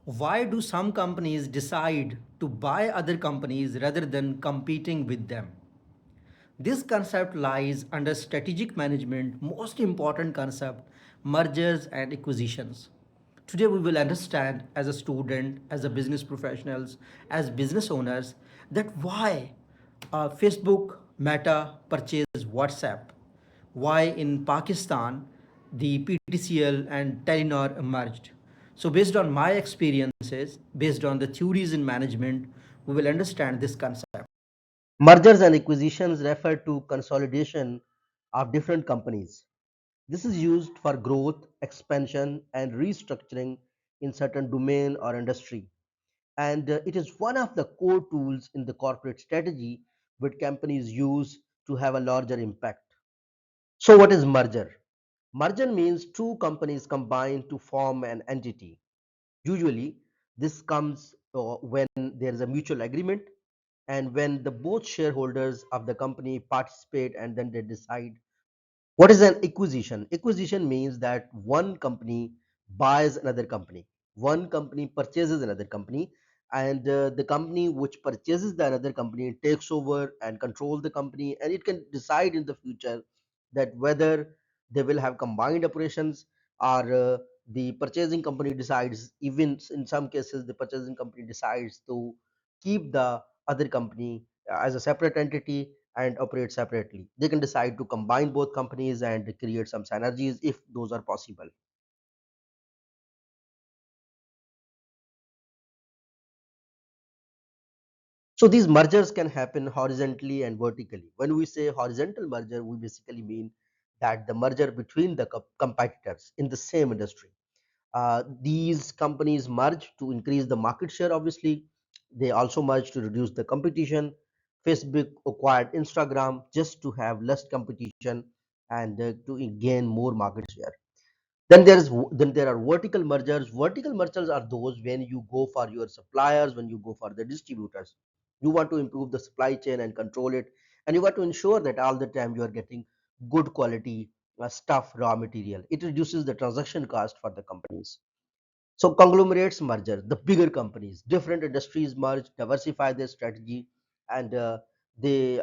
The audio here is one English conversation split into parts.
Why do some companies decide to buy other companies rather than competing with them? This concept lies under strategic management, most important concept, mergers and acquisitions. Today we will understand as a student, as a business professionals, as business owners that why Facebook Meta purchased WhatsApp, why in Pakistan the PTCL and Telenor emerged. So based on my experiences, based on the theories in management, we will understand this concept. Mergers and acquisitions refer to consolidation of different companies. This is used for growth, expansion, and restructuring in certain domain or industry. And it is one of the core tools in the corporate strategy which companies use to have a larger impact. So, what is merger? Merger means two companies combine to form an entity. Usually, this comes when there is a mutual agreement and when the both shareholders of the company participate and then they decide. What is an acquisition? Acquisition means that one company buys another company, one company purchases another company, and the company which purchases the another company takes over and control the company, and it can decide in the future that whether they will have combined operations or the purchasing company decides, even in some cases the purchasing company decides to keep the other company as a separate entity and operate separately. They can decide to combine both companies and create some synergies if those are possible. So these mergers can happen horizontally and vertically. When we say horizontal merger, we basically mean that the merger between the competitors in the same industry. These companies merge to increase the market share, obviously. They also merge to reduce the competition. Facebook acquired Instagram just to have less competition and to gain more market share. Then there are vertical mergers. Vertical mergers are those when you go for your suppliers, when you go for the distributors. You want to improve the supply chain and control it, and you want to ensure that all the time you are getting good quality stuff, raw material. It reduces the transaction cost for the companies. So conglomerates merger, the bigger companies, different industries merge, diversify their strategy, and they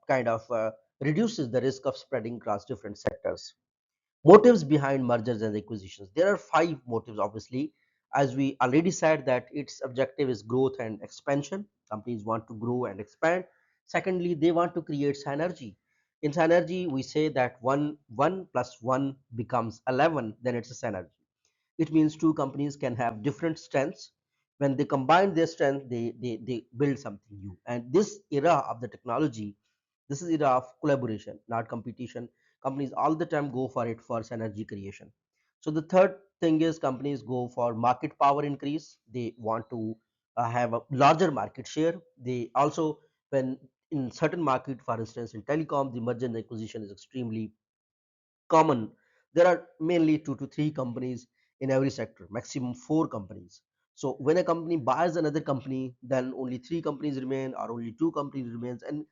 kind of reduces the risk of spreading across different sectors. Motives behind mergers and acquisitions: there are five motives, obviously. As we already said, that its objective is growth and expansion. Companies want to grow and expand. Secondly, they want to create synergy. In synergy, we say that one plus one becomes 11, then it's a synergy. It means two companies can have different strengths. When they combine their strength, they build something new. And this era of the technology, this is era of collaboration, not competition. Companies all the time go for it for synergy creation. So the third thing is companies go for market power increase. They want to have a larger market share. They also, when in certain market, for instance in telecom, the merger and acquisition is extremely common. There are mainly two to three companies in every sector, maximum four companies. So when a company buys another company, then only three companies remain or only two companies remains, and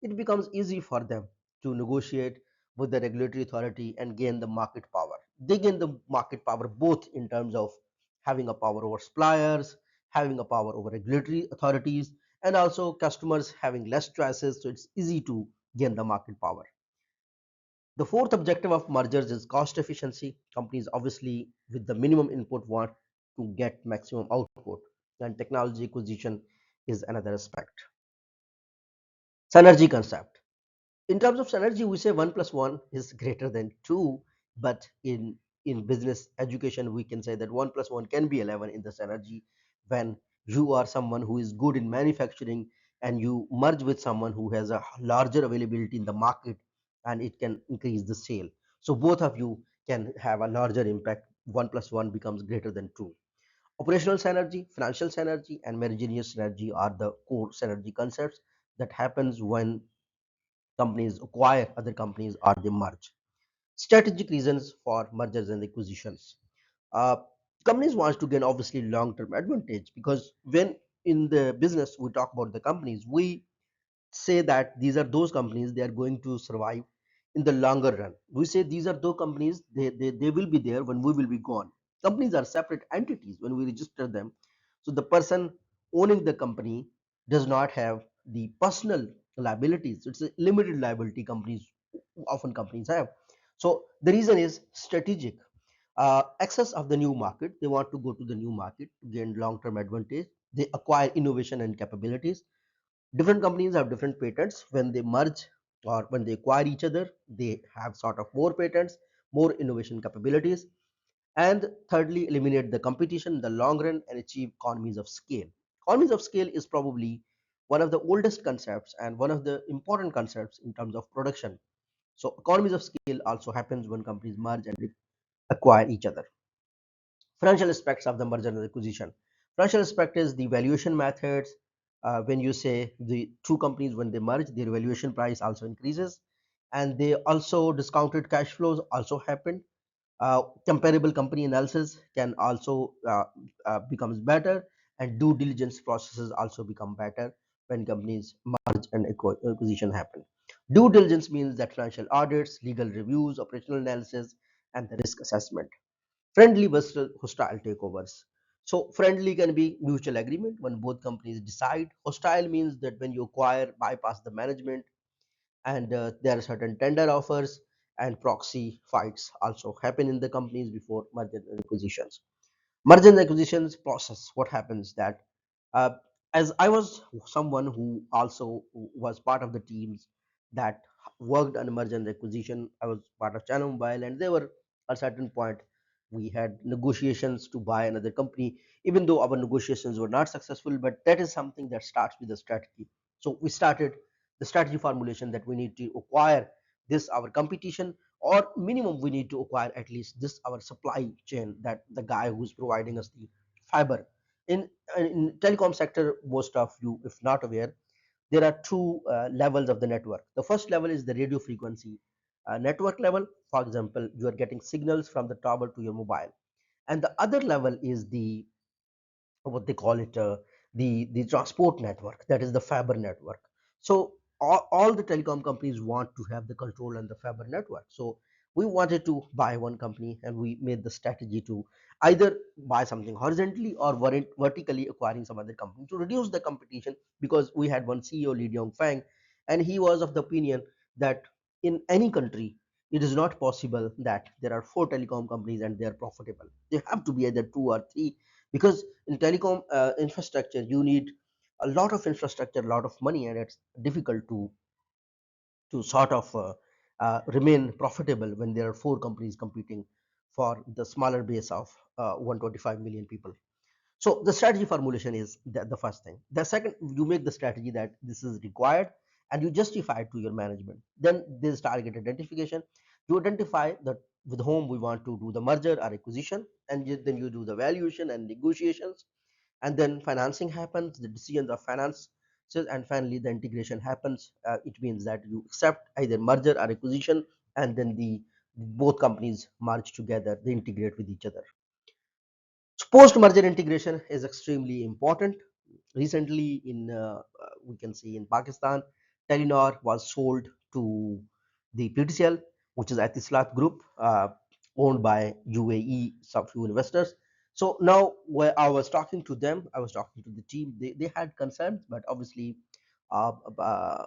it becomes easy for them to negotiate with the regulatory authority and gain the market power. They gain the market power both in terms of having a power over suppliers, having a power over regulatory authorities, and also customers having less choices. So it's easy to gain the market power. The fourth objective of mergers is cost efficiency. Companies obviously with the minimum input want to get maximum output, and technology acquisition is another aspect. Synergy concept. In terms of synergy, we say one plus one is greater than two, but in business education, we can say that one plus one can be 11 in the synergy. When you are someone who is good in manufacturing and you merge with someone who has a larger availability in the market, and it can increase the sale. So both of you can have a larger impact. One plus one becomes greater than two. Operational synergy, financial synergy, and managerial synergy are the core synergy concepts that happens when companies acquire other companies or they merge. Strategic reasons for mergers and acquisitions. Uh, Companies wants to gain obviously long-term advantage, because when in the business we talk about the companies, we say that these are those companies they are going to survive in the longer run. We say these are those companies they will be there when we will be gone. Companies are separate entities when we register them. So the person owning the company does not have the personal liabilities. It's a limited liability companies have. So the reason is strategic. Access of the new market. They want to go to the new market to gain long-term advantage. They acquire innovation and capabilities. Different companies have different patents. When they merge or when they acquire each other, they have sort of more patents, more innovation capabilities. And thirdly, eliminate the competition in the long run and achieve economies of scale. Economies of scale is probably one of the oldest concepts and one of the important concepts in terms of production. So economies of scale also happens when companies merge and acquire each other. Financial aspects of the merger and acquisition. Financial aspect is the valuation methods. When you say the two companies, when they merge, their valuation price also increases, and they also discounted cash flows also happen. Comparable company analysis can also becomes better, and due diligence processes also become better when companies merge and acquisition happen. Due diligence means that financial audits, legal reviews, operational analysis, and the risk assessment. Friendly versus hostile takeovers. So friendly can be mutual agreement when both companies decide. Hostile means that when you acquire, bypass the management, and there are certain tender offers and proxy fights also happen in the companies before merger and acquisitions. Merger and acquisitions process, what happens that uh, as I was someone who also was part of the teams that worked on merger and acquisition. I was part of China Mobile, and there were at a certain point we had negotiations to buy another company, even though our negotiations were not successful. But that is something that starts with a strategy. So we started the strategy formulation that we need to acquire this our competition, or minimum we need to acquire at least this our supply chain, that the guy who's providing us the fiber. In telecom sector, most of you if not aware, there are two levels of the network. The first level is the radio frequency network level. For example, you are getting signals from the tower to your mobile, and the other level is the what they call it, the transport network, that is the fiber network. So all the telecom companies want to have the control on the fiber network. So we wanted to buy one company, and we made the strategy to either buy something horizontally or vertically acquiring some other company to reduce the competition, because we had one CEO, Li Fang, and he was of the opinion that in any country it is not possible that there are four telecom companies and they are profitable. They have to be either two or three, because in telecom infrastructure you need a lot of infrastructure, a lot of money, and it's difficult to sort of remain profitable when there are four companies competing for the smaller base of 125 million people. So the strategy formulation is the first thing. The second, you make the strategy that this is required, and you justify it to your management. Then there's target identification. You identify that with whom we want to do the merger or acquisition, and then you do the valuation and negotiations, and then financing happens, the decisions of finance, and finally the integration happens. It means that you accept either merger or acquisition, and then the both companies merge together, they integrate with each other. So post merger integration is extremely important. Recently in we can see in Pakistan, Telenor was sold to the PTCL, which is Etisalat Group, owned by UAE some few investors. So now where I was talking to them, I was talking to the team, they had concerns, but obviously uh, uh,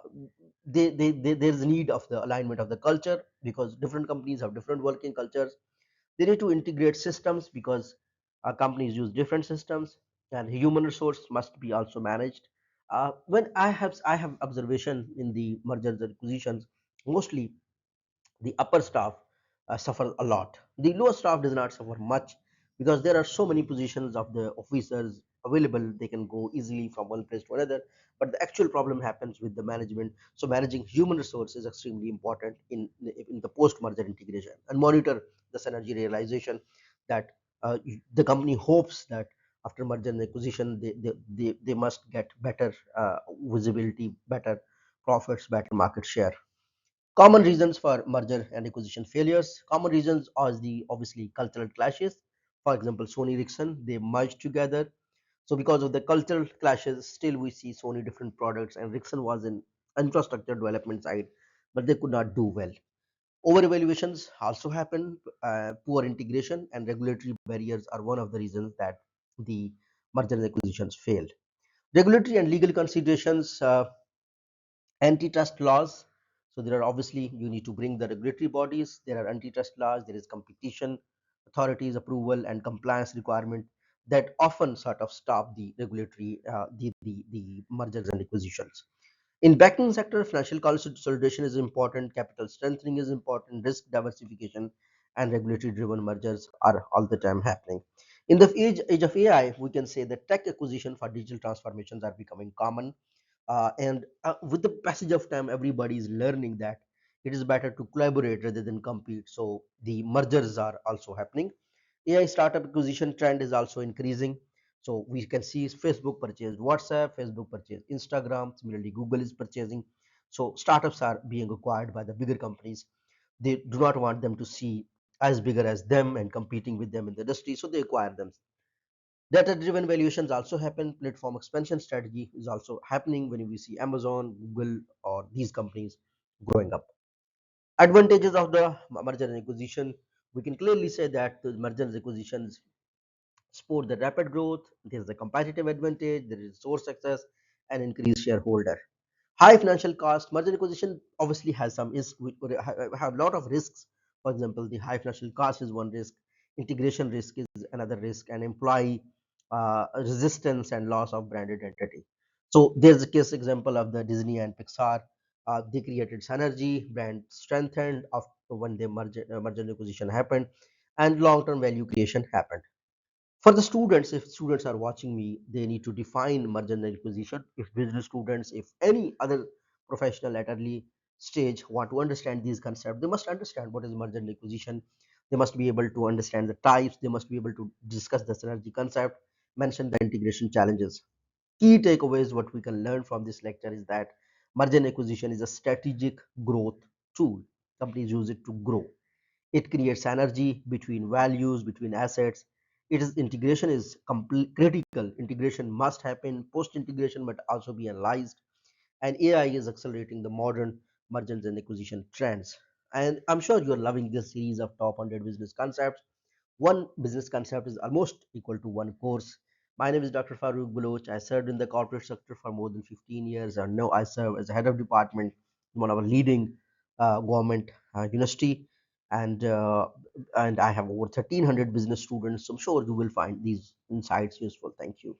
there's a need of the alignment of the culture, because different companies have different working cultures. They need to integrate systems, because companies use different systems, and human resource must be also managed. When I have observation in the mergers and acquisitions, mostly the upper staff suffer a lot. The lower staff does not suffer much, because there are so many positions of the officers available. They can go easily from one place to another. But the actual problem happens with the management. So managing human resource is extremely important in the post merger integration, and monitor the synergy realization, that the company hopes that after merger and acquisition they must get better visibility, better profits, better market share. Common reasons for merger and acquisition failures. Common reasons are the obviously cultural clashes. For example, Sony Ericsson, they merged together. So because of the cultural clashes, still we see Sony different products, and Ericsson was in infrastructure development side, but they could not do well. Overvaluations also happen. Poor integration and regulatory barriers are one of the reasons that the merger and acquisitions fail. Regulatory and legal considerations, antitrust laws. So there are obviously you need to bring the regulatory bodies. There are antitrust laws. There is competition authorities approval and compliance requirement that often sort of stop the regulatory the mergers and acquisitions. In banking sector, financial consolidation is important, capital strengthening is important, risk diversification and regulatory driven mergers are all the time happening. In the age of AI, we can say that tech acquisition for digital transformations are becoming common. And with the passage of time, everybody is learning that it is better to collaborate rather than compete. So the mergers are also happening. AI startup acquisition trend is also increasing. So we can see Facebook purchased WhatsApp, Facebook purchased Instagram, similarly Google is purchasing. So startups are being acquired by the bigger companies. They do not want them to see as bigger as them and competing with them in the industry, so they acquire them. Data driven valuations also happen. Platform expansion strategy is also happening when we see Amazon, Google, or these companies growing up. Advantages of the merger and acquisition, we can clearly say that the merger and acquisitions support the rapid growth. There is a competitive advantage, there is source access, and increased shareholder. High financial cost. Merger and acquisition obviously has some is we have a lot of risks. For example, the high financial cost is one risk, integration risk is another risk, and employee resistance and loss of brand identity. So there's a case example of the Disney and Pixar. They created synergy, brand strengthened of when the merger and acquisition happened, and long-term value creation happened. For the students, if students are watching me, they need to define merger and acquisition. If business students, if any other professional at early stage want to understand these concepts, they must understand what is merger and acquisition. They must be able to understand the types. They must be able to discuss the synergy concept, mention the integration challenges. Key takeaways what we can learn from this lecture is that merger and acquisition is a strategic growth tool. Companies use it to grow. It creates energy between values, between assets. It is integration is critical. Integration must happen. Post integration must also be analyzed, and AI is accelerating the modern mergers and acquisition trends. And I'm sure you're loving this series of top 100 business concepts. One business concept is almost equal to one course. My name is Dr. Farooq Baloch. I served in the corporate sector for more than 15 years, and now I serve as a head of department in one of our leading government university. And and I have over 1,300 business students. So I'm sure you will find these insights useful. Thank you.